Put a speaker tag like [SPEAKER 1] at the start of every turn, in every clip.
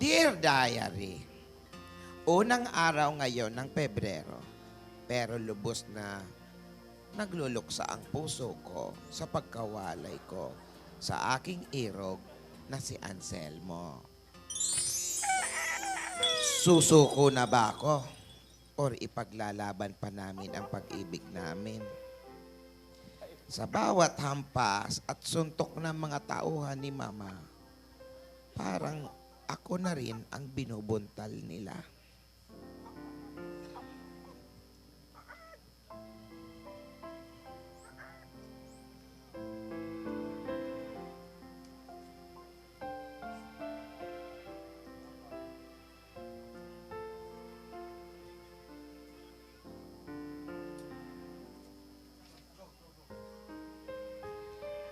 [SPEAKER 1] Dear Diary, unang araw ngayon ng Pebrero, pero lubos na nagluluksa ang puso ko sa pagkawalay ko sa aking irog na si Anselmo. Susuko na ba ako? Or ipaglalaban pa namin ang pag-ibig namin? Sa bawat hampas at suntok ng mga tauhan ni Mama, parang ako na rin ang binubuntal nila.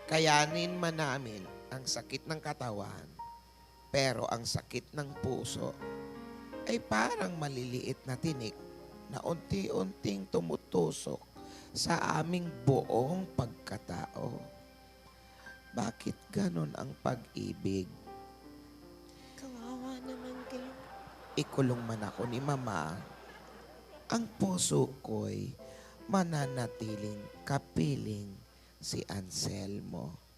[SPEAKER 1] Kayanin man namin ang sakit ng katawan, pero ang sakit ng puso ay parang maliliit na tinik na unti-unting tumutusok sa aming buong pagkatao. Bakit ganon ang pag-ibig?
[SPEAKER 2] Kawawa naman kayo.
[SPEAKER 1] Ikulong man ako ni Mama, ang puso ko'y mananatiling kapiling si Anselmo.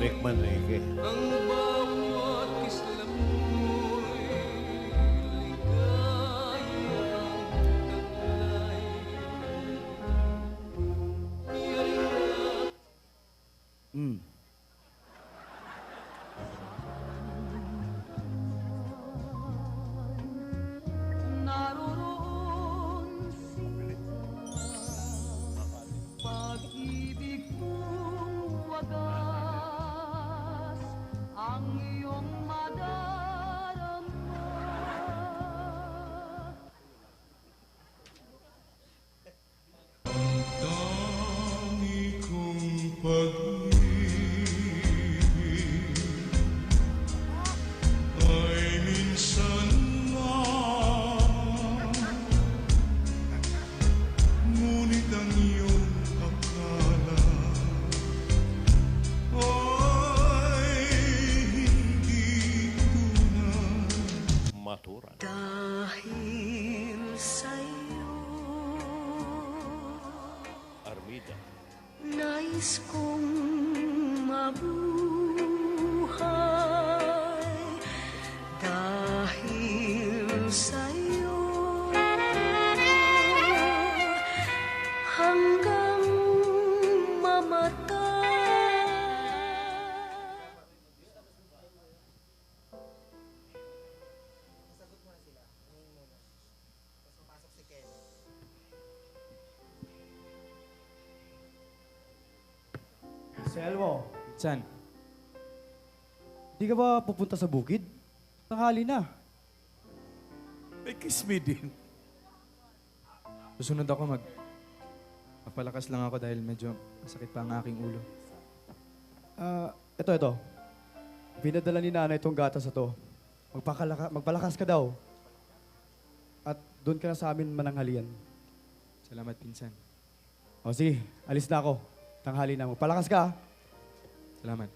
[SPEAKER 3] Rick Manrique.
[SPEAKER 4] Naroon pag-ibig mong wagas ang iyong madarama.
[SPEAKER 5] Tangi kong pag-ibig ay minsan lang, ngunit ang iyong akala ay hindi tunay.
[SPEAKER 3] Maturan.
[SPEAKER 2] Dahil sa'yo,
[SPEAKER 3] Armida.
[SPEAKER 2] nais kong mabuhay. Dahil sa'yo, hanggang mamatay.
[SPEAKER 6] Selmo,
[SPEAKER 7] San?
[SPEAKER 6] di ka ba pupunta sa bukid? Tanghali na.
[SPEAKER 7] May kiss me din. Susunod ako magpapalakas lang ako dahil medyo masakit pa ang aking ulo.
[SPEAKER 6] Ito. Pinadala ni nanay itong gatas na to. Magpalakas ka daw. At doon ka na sa amin mananghalian.
[SPEAKER 7] Salamat, pinsan.
[SPEAKER 6] O sige, alis na ako. Tanghali na. Magpalakas ka.
[SPEAKER 7] Salamat.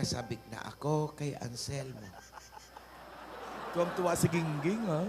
[SPEAKER 1] Sabik na ako kay Anselmo.
[SPEAKER 3] Tuwang-tuwa si Gingging, ha?